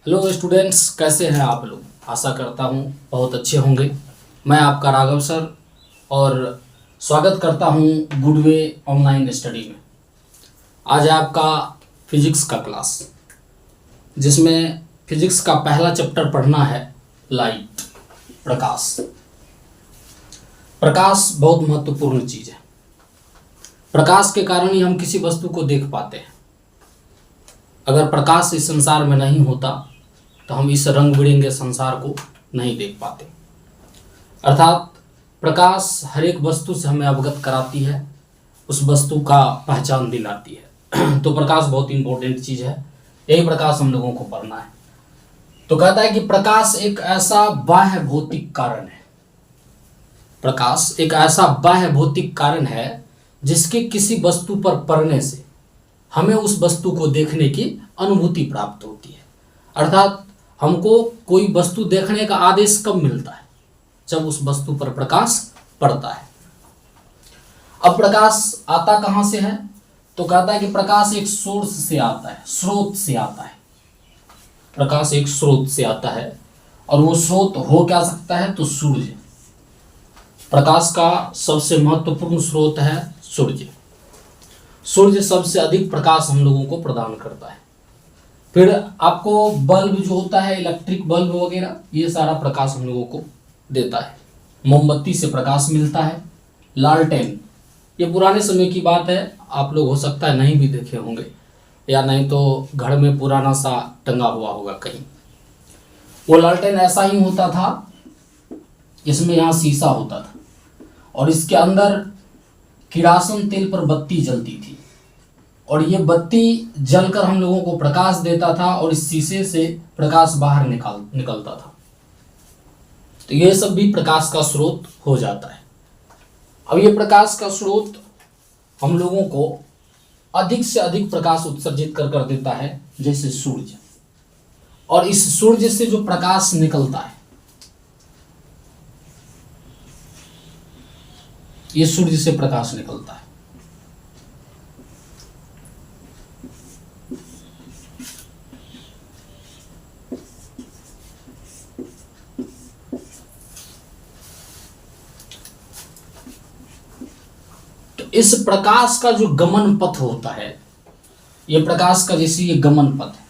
Hello students, कैसे हैं आप लोग। आशा करता हूं बहुत अच्छे होंगे। मैं आपका राघव सर और स्वागत करता हूं गुडवे ऑनलाइन स्टडी में। आज है आपका फिजिक्स का क्लास, जिसमें फिजिक्स का पहला चैप्टर पढ़ना है लाइट, प्रकाश। प्रकाश बहुत महत्वपूर्ण चीज़ है। प्रकाश के कारण ही हम किसी वस्तु को देख पाते हैं। अगर प्रकाश इस संसार में नहीं होता तो हम इस रंग बिरंगे संसार को नहीं देख पाते। अर्थात प्रकाश हर एक वस्तु से हमें अवगत कराती है, उस वस्तु का पहचान दिलाती है। तो प्रकाश बहुत इंपॉर्टेंट चीज़ है। यही प्रकाश हम लोगों को पढ़ना है। तो कहता है कि प्रकाश एक ऐसा बाह्य भौतिक कारण है। प्रकाश एक ऐसा बाह्य भौतिक कारण है जिसके किसी वस्तु पर पड़ने से हमें उस वस्तु को देखने की अनुभूति प्राप्त होती है। अर्थात हमको कोई वस्तु देखने का आदेश कब मिलता है? जब उस वस्तु पर प्रकाश पड़ता है। अब प्रकाश आता कहाँ से है? तो कहता है कि प्रकाश एक सोर्स से आता है, स्रोत से आता है। प्रकाश एक स्रोत से आता है और वो स्रोत हो क्या सकता है? तो सूर्य। प्रकाश का सबसे महत्वपूर्ण स्रोत है सूर्य। सूर्य सबसे अधिक प्रकाश हम लोगों को प्रदान करता है। फिर आपको बल्ब जो होता है, इलेक्ट्रिक बल्ब वगैरह, ये सारा प्रकाश हम लोगों को देता है। मोमबत्ती से प्रकाश मिलता है। लालटेन, ये पुराने समय की बात है, आप लोग हो सकता है नहीं भी देखे होंगे, या नहीं तो घर में पुराना सा टंगा हुआ होगा कहीं। वो लालटेन ऐसा ही होता था, इसमें यहाँ शीशा होता था और इसके अंदर किरासन तेल पर बत्ती जलती थी और ये बत्ती जलकर हम लोगों को प्रकाश देता था और इस शीशे से प्रकाश बाहर निकलता था। तो ये सब भी प्रकाश का स्रोत हो जाता है। अब ये प्रकाश का स्रोत हम लोगों को अधिक से अधिक प्रकाश उत्सर्जित कर देता है, जैसे सूर्य। और इस सूर्य से जो प्रकाश निकलता है, ये सूर्य से प्रकाश निकलता है। इस प्रकाश का जो गमन पथ होता है, ये प्रकाश का जैसे ये गमन पथ है,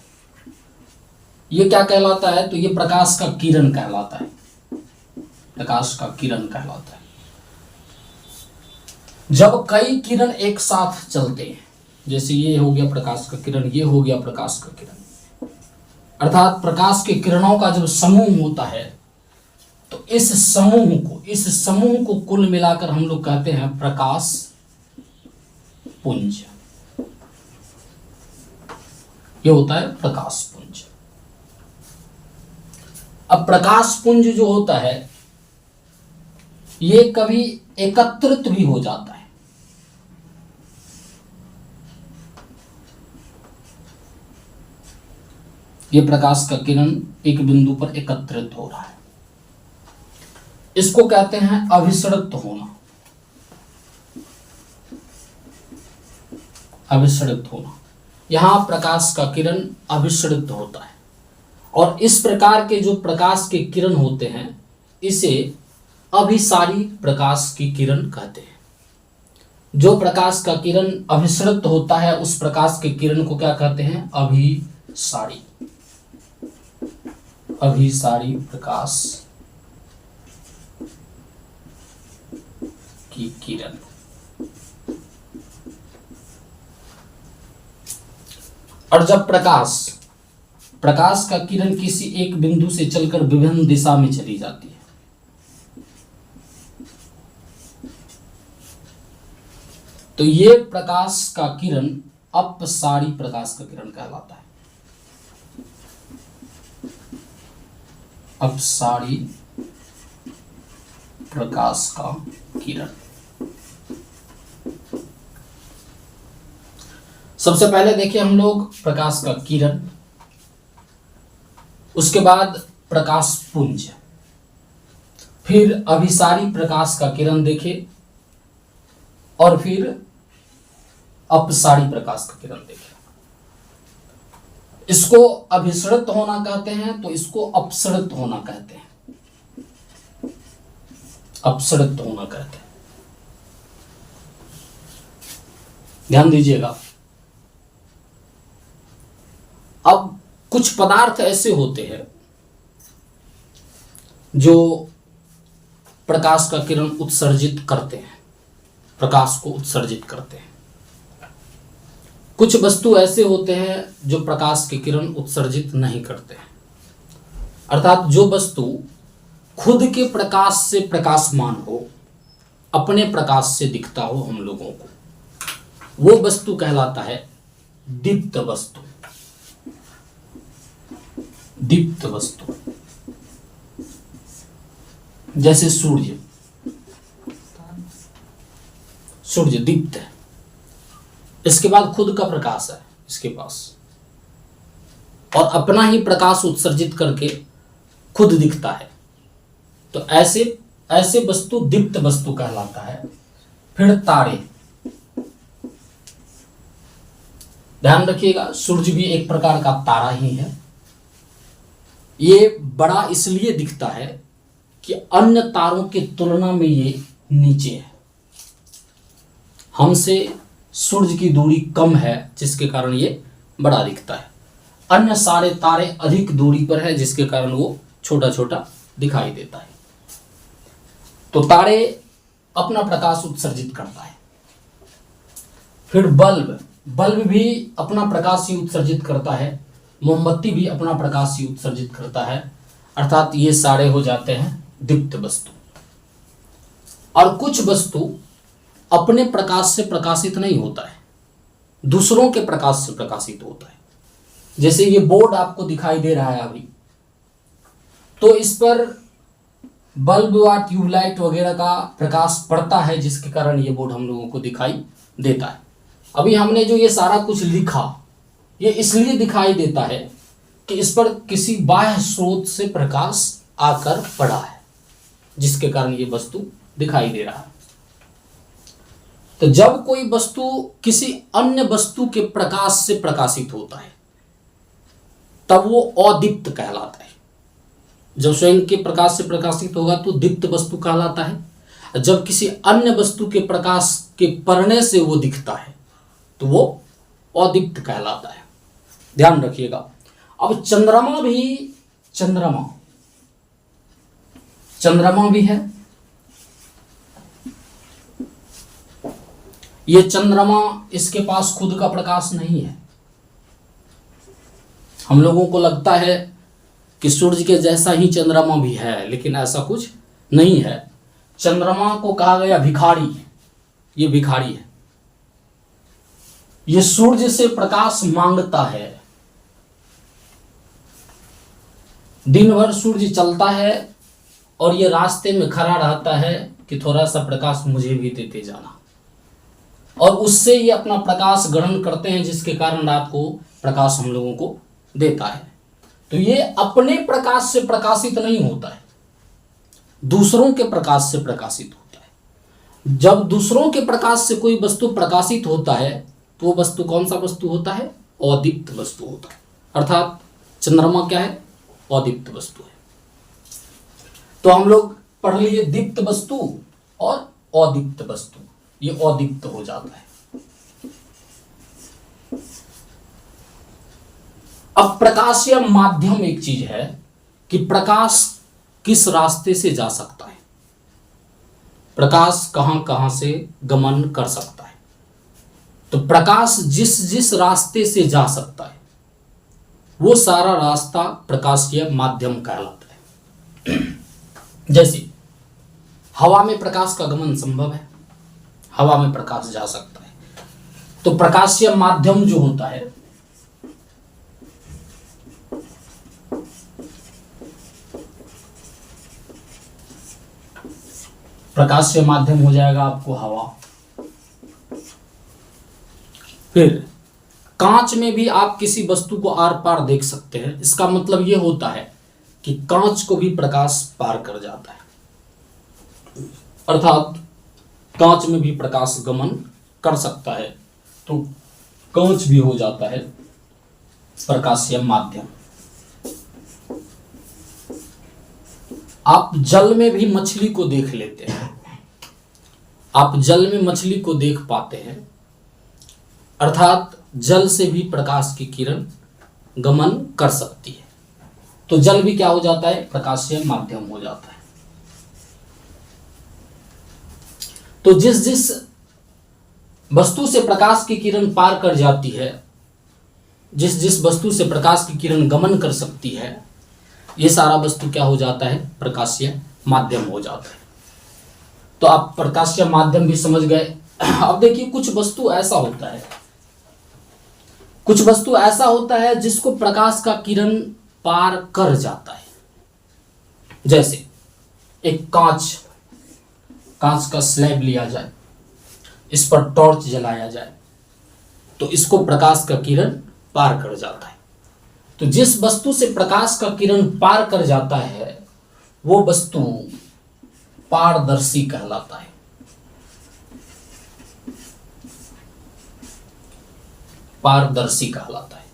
ये क्या कहलाता है? तो ये प्रकाश का किरण कहलाता है। प्रकाश का किरण कहलाता है। जब कई किरण एक साथ चलते हैं, जैसे ये हो गया प्रकाश का किरण, ये हो गया प्रकाश का किरण, अर्थात प्रकाश के किरणों का जब समूह होता है, तो इस समूह को कुल मिलाकर हम लोग कहते हैं प्रकाश पुंज। ये होता है प्रकाश पुंज। अब प्रकाश पुंज जो होता है, ये कभी एकत्रित भी हो जाता है। ये प्रकाश का किरण एक बिंदु पर एकत्रित हो रहा है, इसको कहते हैं अभिसरित होना। अभिसरित होना, यहां प्रकाश का किरण अभिसरित होता है। और इस प्रकार के जो प्रकाश के किरण होते हैं, इसे अभिसारी प्रकाश की किरण कहते हैं। जो प्रकाश का किरण अभिसरित होता है, उस प्रकाश के किरण को क्या कहते हैं? अभिसारी। अभिसारी प्रकाश की किरण। और जब प्रकाश का किरण किसी एक बिंदु से चलकर विभिन्न दिशा में चली जाती है, तो ये प्रकाश का किरण अपसारी प्रकाश का किरण कहलाता है। अपसारी प्रकाश का किरण। सबसे पहले देखिए हम लोग प्रकाश का किरण, उसके बाद प्रकाश पुंज, फिर अभिसारी प्रकाश का किरण देखे और फिर अपसारी प्रकाश का किरण देखे। इसको अभिसरित होना कहते हैं, तो इसको अपसरित होना कहते हैं। अपसरित होना कहते हैं। ध्यान दीजिएगा। अब कुछ पदार्थ ऐसे होते हैं जो प्रकाश का किरण उत्सर्जित करते हैं, प्रकाश को उत्सर्जित करते हैं। कुछ वस्तु ऐसे होते हैं जो प्रकाश के किरण उत्सर्जित नहीं करते हैं। अर्थात जो वस्तु खुद के प्रकाश से प्रकाशमान हो, अपने प्रकाश से दिखता हो हम लोगों को, वो वस्तु कहलाता है दीप्त वस्तु। दीप्त वस्तु जैसे सूर्य, सूर्य दीप्त है, इसके बाद खुद का प्रकाश है इसके पास, और अपना ही प्रकाश उत्सर्जित करके खुद दिखता है, तो ऐसे ऐसे वस्तु दीप्त वस्तु कहलाता है। फिर तारे, ध्यान रखिएगा, सूर्य भी एक प्रकार का तारा ही है। ये बड़ा इसलिए दिखता है कि अन्य तारों की तुलना में ये नीचे है, हमसे सूर्य की दूरी कम है, जिसके कारण ये बड़ा दिखता है। अन्य सारे तारे अधिक दूरी पर है, जिसके कारण वो छोटा छोटा दिखाई देता है। तो तारे अपना प्रकाश उत्सर्जित करता है। फिर बल्ब, बल्ब भी अपना प्रकाश ही उत्सर्जित करता है। मोमबत्ती भी अपना प्रकाश ही उत्सर्जित करता है। अर्थात ये सारे हो जाते हैं दीप्त वस्तु। और कुछ वस्तु अपने प्रकाश से प्रकाशित नहीं होता है, दूसरों के प्रकाश से प्रकाशित होता है। जैसे ये बोर्ड आपको दिखाई दे रहा है अभी, तो इस पर बल्ब व ट्यूबलाइट वगैरह का प्रकाश पड़ता है, जिसके कारण ये बोर्ड हम लोगों को दिखाई देता है। अभी हमने जो ये सारा कुछ लिखा, ये इसलिए दिखाई देता है कि इस पर किसी बाह्य स्रोत से प्रकाश आकर पड़ा है, जिसके कारण ये वस्तु दिखाई दे रहा है। तो जब कोई वस्तु किसी अन्य वस्तु के प्रकाश से प्रकाशित होता है, तब वो अदीप्त कहलाता है। जब स्वयं के प्रकाश से प्रकाशित होगा तो दीप्त वस्तु कहलाता है। जब किसी अन्य वस्तु के प्रकाश के पड़ने से वो दिखता है, तो वो अदीप्त कहलाता है। ध्यान रखिएगा। अब चंद्रमा भी, चंद्रमा भी है। ये चंद्रमा, इसके पास खुद का प्रकाश नहीं है। हम लोगों को लगता है कि सूर्य के जैसा ही चंद्रमा भी है, लेकिन ऐसा कुछ नहीं है। चंद्रमा को कहा गया भिखारी, ये भिखारी है। ये सूर्य से प्रकाश मांगता है। दिन भर सूर्य चलता है और ये रास्ते में खड़ा रहता है कि थोड़ा सा प्रकाश मुझे भी देते जाना, और उससे ये अपना प्रकाश ग्रहण करते हैं, जिसके कारण रात को प्रकाश हम लोगों को देता है। तो ये अपने प्रकाश से प्रकाशित नहीं होता है, दूसरों के प्रकाश से प्रकाशित होता है। जब दूसरों के प्रकाश से कोई वस्तु प्रकाशित होता है, तो वो वस्तु कौन सा वस्तु होता है? अदीप्त वस्तु होता है। अर्थात चंद्रमा क्या है? अदीप्त वस्तु है। तो हम लोग पढ़ लीजिए दीप्त वस्तु और अदीप्त वस्तु, ये अदीप्त हो जाता है। अब प्रकाशीय माध्यम एक चीज है कि प्रकाश किस रास्ते से जा सकता है, प्रकाश कहां कहां से गमन कर सकता है। तो प्रकाश जिस जिस रास्ते से जा सकता है, वो सारा रास्ता प्रकाशीय माध्यम कहलाता है। जैसे हवा में प्रकाश का गमन संभव है, हवा में प्रकाश जा सकता है। तो प्रकाशीय माध्यम जो होता है, प्रकाशीय माध्यम हो जाएगा आपको हवा। फिर कांच में भी आप किसी वस्तु को आर पार देख सकते हैं। इसका मतलब यह होता है कि कांच को भी प्रकाश पार कर जाता है, अर्थात कांच में भी प्रकाश गमन कर सकता है, तो कांच भी हो जाता है प्रकाशीय माध्यम। आप जल में भी मछली को देख लेते हैं, आप जल में मछली को देख पाते हैं, अर्थात जल से भी प्रकाश की किरण गमन कर सकती है। तो जल भी क्या हो जाता है? प्रकाशीय माध्यम हो जाता है। तो जिस जिस वस्तु से प्रकाश की किरण पार कर जाती है, जिस जिस वस्तु से प्रकाश की किरण गमन कर सकती है, ये सारा वस्तु क्या हो जाता है? प्रकाशीय माध्यम हो जाता है। तो आप प्रकाशीय माध्यम भी समझ गए। अब देखिए, कुछ वस्तु ऐसा होता है, कुछ वस्तु ऐसा होता है जिसको प्रकाश का किरण पार कर जाता है। जैसे एक कांच का स्लैब लिया जाए, इस पर टॉर्च जलाया जाए, तो इसको प्रकाश का किरण पार कर जाता है। तो जिस वस्तु से प्रकाश का किरण पार कर जाता है वो वस्तु पारदर्शी कहलाता है। पारदर्शी कहलाता है।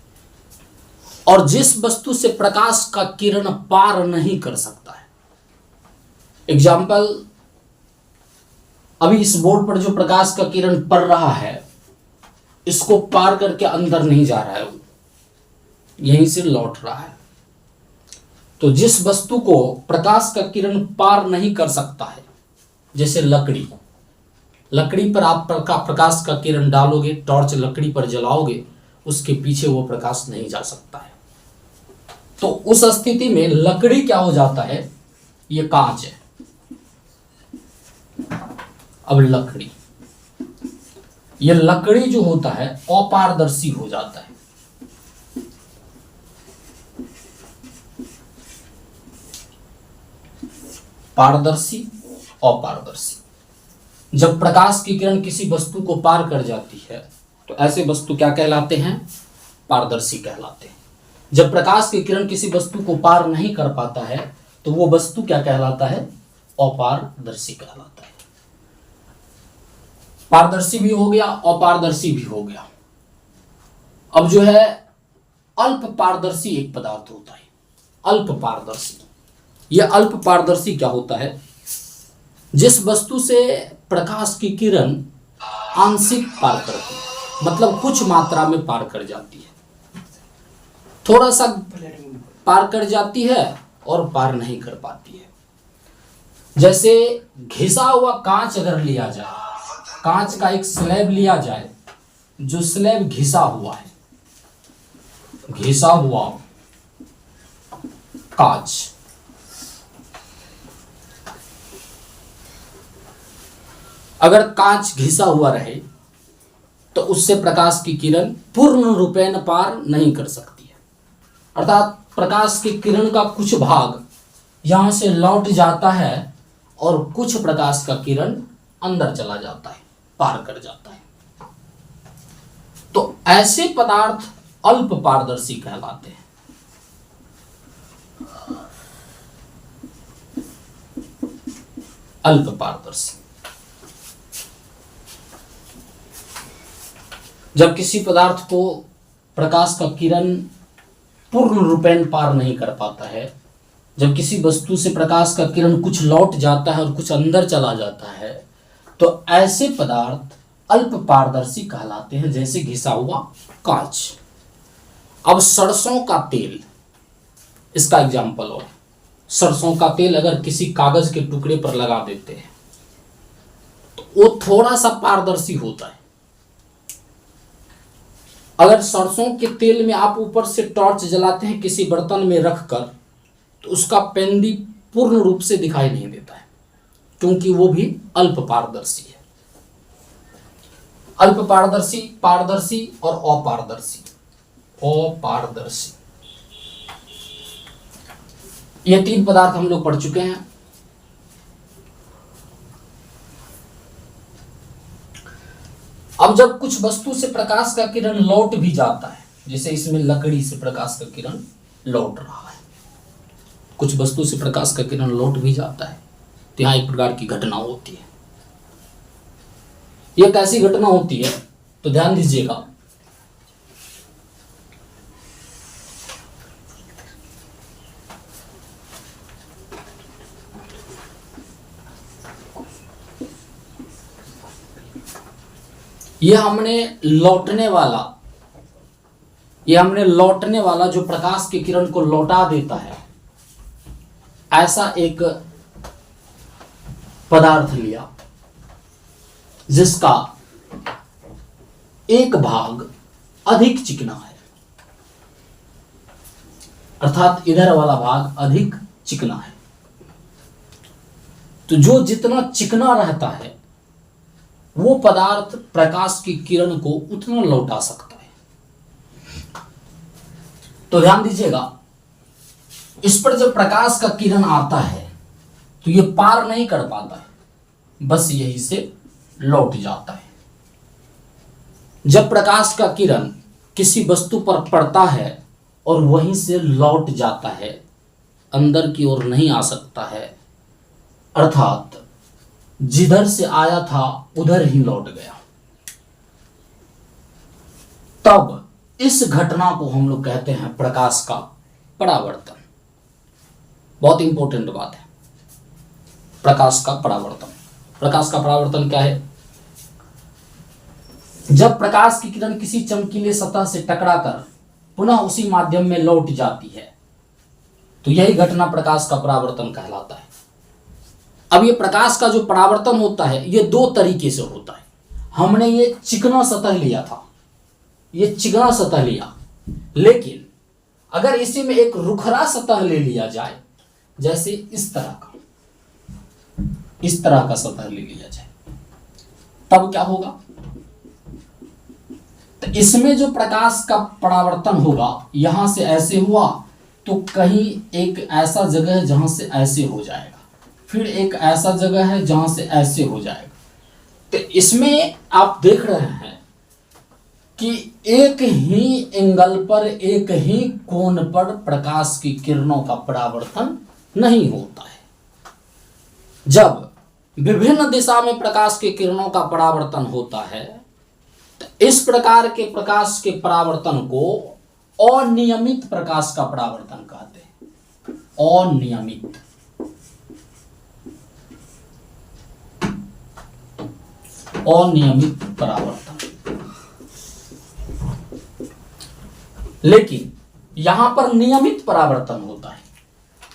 और जिस वस्तु से प्रकाश का किरण पार नहीं कर सकता है, एग्जाम्पल, अभी इस बोर्ड पर जो प्रकाश का किरण पड़ रहा है, इसको पार करके अंदर नहीं जा रहा है, वो यहीं से लौट रहा है। तो जिस वस्तु को प्रकाश का किरण पार नहीं कर सकता है, जैसे लकड़ी पर आप प्रकाश का किरण डालोगे, टॉर्च लकड़ी पर जलाओगे, उसके पीछे वो प्रकाश नहीं जा सकता है। तो उस स्थिति में लकड़ी क्या हो जाता है? ये कांच है। अब ये लकड़ी जो होता है अपारदर्शी हो जाता है। पारदर्शी, अपारदर्शी। जब प्रकाश की किरण किसी वस्तु को पार कर जाती है तो ऐसे वस्तु क्या कहलाते हैं? पारदर्शी कहलाते हैं। जब प्रकाश की किरण किसी वस्तु को पार नहीं कर पाता है तो वो वस्तु क्या कहलाता है? अपारदर्शी कहलाता है। पारदर्शी भी हो गया, अपारदर्शी भी हो गया। अब जो है अल्प पारदर्शी एक पदार्थ होता है, अल्प पारदर्शी। यह अल्प पारदर्शी क्या होता है? जिस वस्तु से प्रकाश की किरण आंशिक पार करती है, मतलब कुछ मात्रा में पार कर जाती है, थोड़ा सा पार कर जाती है और पार नहीं कर पाती है। जैसे घिसा हुआ कांच अगर लिया जाए, कांच का एक स्लैब लिया जाए, जो स्लैब घिसा हुआ है, घिसा हुआ कांच, अगर कांच घिसा हुआ रहे तो उससे प्रकाश की किरण पूर्ण रूपेण पार नहीं कर सकती है। अर्थात प्रकाश की किरण का कुछ भाग यहां से लौट जाता है और कुछ प्रकाश का किरण अंदर चला जाता है, पार कर जाता है। तो ऐसे पदार्थ अल्प पारदर्शी कहलाते हैं। अल्प पारदर्शी। जब किसी पदार्थ को प्रकाश का किरण पूर्ण रूपेण पार नहीं कर पाता है, जब किसी वस्तु से प्रकाश का किरण कुछ लौट जाता है और कुछ अंदर चला जाता है, तो ऐसे पदार्थ अल्प पारदर्शी कहलाते हैं, जैसे घिसा हुआ कांच। अब सरसों का तेल, इसका एग्जाम्पल हो, सरसों का तेल अगर किसी कागज के टुकड़े पर लगा देते हैं तो वो थोड़ा सा पारदर्शी होता है। अगर सरसों के तेल में आप ऊपर से टॉर्च जलाते हैं किसी बर्तन में रखकर, तो उसका पेंदी पूर्ण रूप से दिखाई नहीं देता है, क्योंकि वो भी अल्प पारदर्शी है। अल्प पारदर्शी, पारदर्शी और अपारदर्शी। अपारदर्शी, ये तीन पदार्थ हम लोग पढ़ चुके हैं। अब जब कुछ वस्तु से प्रकाश का किरण लौट भी जाता है, जैसे इसमें लकड़ी से प्रकाश का किरण लौट रहा है, कुछ वस्तु से प्रकाश का किरण लौट भी जाता है, तो यहां एक प्रकार की घटना होती है। यह कैसी घटना होती है? तो ध्यान दीजिएगा, ये हमने लौटने वाला जो प्रकाश की किरण को लौटा देता है, ऐसा एक पदार्थ लिया जिसका एक भाग अधिक चिकना है, अर्थात इधर वाला भाग अधिक चिकना है। तो जो जितना चिकना रहता है वो पदार्थ प्रकाश की किरण को उतना लौटा सकता है। तो ध्यान दीजिएगा, इस पर जब प्रकाश का किरण आता है तो ये पार नहीं कर पाता है, बस यहीं से लौट जाता है। जब प्रकाश का किरण किसी वस्तु पर पड़ता है और वहीं से लौट जाता है, अंदर की ओर नहीं आ सकता है, अर्थात जिधर से आया था उधर ही लौट गया, तब इस घटना को हम लोग कहते हैं प्रकाश का परावर्तन। बहुत इंपॉर्टेंट बात है, प्रकाश का परावर्तन। प्रकाश का परावर्तन क्या है? जब प्रकाश की किरण किसी चमकीले सतह से टकराकर पुनः उसी माध्यम में लौट जाती है, तो यही घटना प्रकाश का परावर्तन कहलाता है। अब ये प्रकाश का जो परावर्तन होता है ये दो तरीके से होता है। हमने ये चिकना सतह लिया था, ये चिकना सतह लिया, लेकिन अगर इसी में एक रुखरा सतह ले लिया जाए, जैसे इस तरह का सतह ले लिया जाए, तब क्या होगा? तो इसमें जो प्रकाश का परावर्तन होगा, यहां से ऐसे हुआ तो कहीं एक ऐसा जगह है जहां से ऐसे हो जाएगा, फिर एक ऐसा जगह है जहां से ऐसे हो जाएगा। तो इसमें आप देख रहे हैं कि एक ही एंगल पर, एक ही कोण पर प्रकाश की किरणों का परावर्तन नहीं होता है। जब विभिन्न दिशा में प्रकाश की किरणों का परावर्तन होता है, तो इस प्रकार के प्रकाश के परावर्तन को अनियमित प्रकाश का परावर्तन कहते हैं। अनियमित परावर्तन। लेकिन यहां पर नियमित परावर्तन होता है।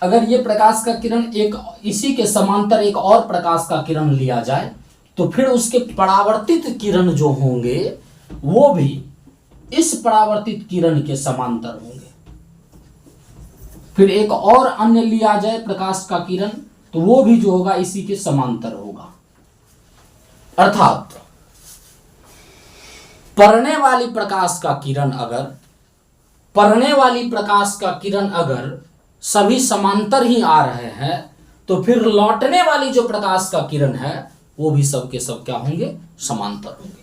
अगर ये प्रकाश का किरण एक इसी के समांतर एक और प्रकाश का किरण लिया जाए, तो फिर उसके परावर्तित किरण जो होंगे वो भी इस परावर्तित किरण के समांतर होंगे। फिर एक और अन्य लिया जाए प्रकाश का किरण, तो वो भी जो होगा इसी के समांतर होगा। अर्थात पड़ने वाली प्रकाश का किरण अगर सभी समांतर ही आ रहे हैं, तो फिर लौटने वाली जो प्रकाश का किरण है वो भी सबके सब क्या होंगे? समांतर होंगे।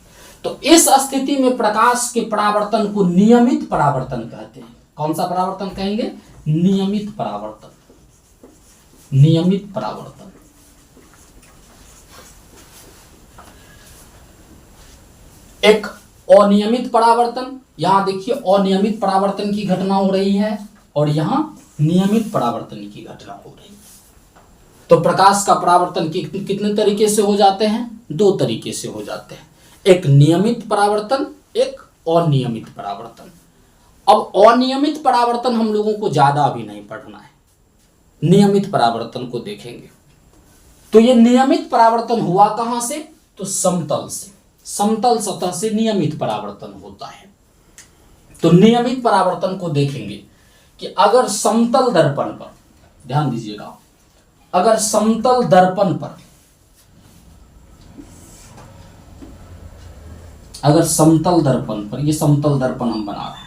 तो इस स्थिति में प्रकाश के परावर्तन को नियमित परावर्तन कहते हैं। कौन सा परावर्तन कहेंगे? नियमित परावर्तन। नियमित परावर्तन। एक अनियमित परावर्तन, यहां देखिए अनियमित परावर्तन की घटना हो रही है और यहां नियमित परावर्तन की घटना हो रही है। तो प्रकाश का परावर्तन कितने तरीके से हो जाते हैं? दो तरीके से हो जाते हैं, एक नियमित परावर्तन, एक अनियमित परावर्तन। अब अनियमित परावर्तन हम लोगों को ज्यादा अभी नहीं पढ़ना है, नियमित परावर्तन को देखेंगे। तो ये नियमित परावर्तन हुआ कहां से? तो समतल से, समतल सतह से नियमित परावर्तन होता है। तो नियमित परावर्तन को देखेंगे कि अगर समतल दर्पण पर, ध्यान दीजिएगा, अगर समतल दर्पण पर, अगर समतल दर्पण पर, ये समतल दर्पण हम बना रहे हैं,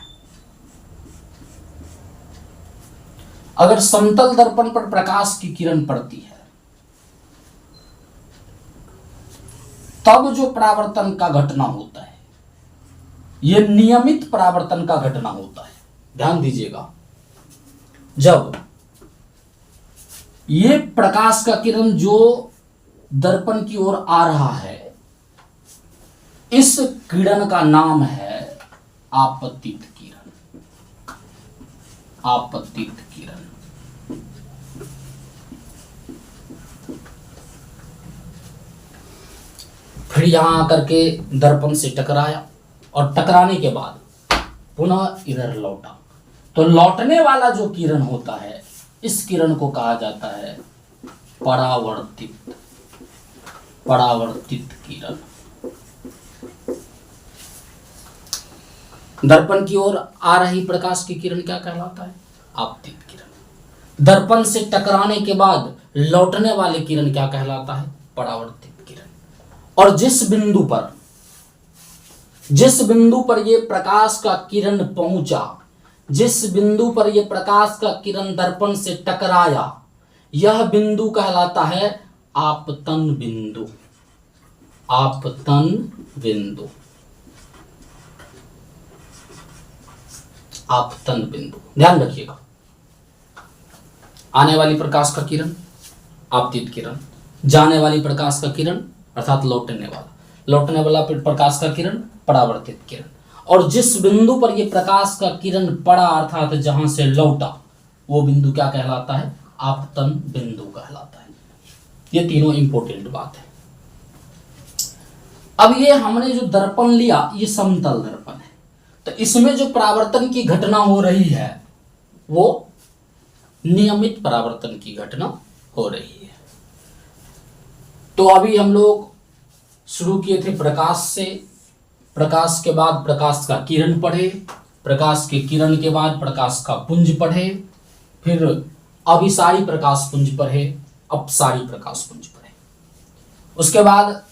अगर समतल दर्पण पर प्रकाश की किरण पड़ती है, तब जो परावर्तन का घटना होता है यह नियमित परावर्तन का घटना होता है। ध्यान दीजिएगा, जब ये प्रकाश का किरण जो दर्पण की ओर आ रहा है, इस किरण का नाम है आपतित किरण। आपतित किरण। फिर यहाँ आकर के दर्पण से टकराया और टकराने के बाद पुनः इधर लौटा। तो लौटने वाला जो किरण होता है, इस किरण को कहा जाता है परावर्तित किरण। दर्पण की ओर आ रही प्रकाश की किरण क्या कहलाता है? आपतित किरण। दर्पण से टकराने के बाद लौटने वाली किरण क्या कहलाता है? परावर्तित किरण। और जिस बिंदु पर ये प्रकाश का किरण पहुंचा, जिस बिंदु पर ये प्रकाश का किरण दर्पण से टकराया, यह बिंदु कहलाता है आपतन बिंदु। आपतन बिंदु, आपतन बिंदु, ध्यान रखिएगा। आने वाली प्रकाश का किरण आपतित किरण, जाने वाली प्रकाश का किरण अर्थात लौटने वाला प्रकाश का किरण परावर्तित किरण। और जिस बिंदु पर यह प्रकाश का किरण पड़ा अर्थात जहां से लौटा, वो बिंदु क्या कहलाता है? आपतन बिंदु कहलाता है। ये तीनों इंपॉर्टेंट बात है। अब ये हमने जो दर्पण लिया, ये समतल दर्पण है, तो इसमें जो परावर्तन की घटना हो रही है वो नियमित परावर्तन की घटना हो रही है। तो अभी हम लोग शुरू किए थे प्रकाश से, प्रकाश के बाद प्रकाश का किरण पढ़े, प्रकाश के किरण के बाद प्रकाश का पुंज पढ़े, फिर अभिसारी प्रकाश पुंज पढ़े, अपसारी प्रकाश पुंज पढ़े। उसके बाद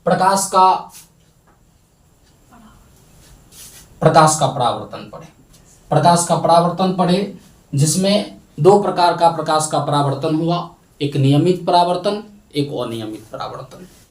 प्रकाश का परावर्तन पढ़े। प्रकाश का परावर्तन पढ़े जिसमें दो प्रकार का प्रकाश का परावर्तन हुआ, एक नियमित परावर्तन, एक अनियमित परावर्तन।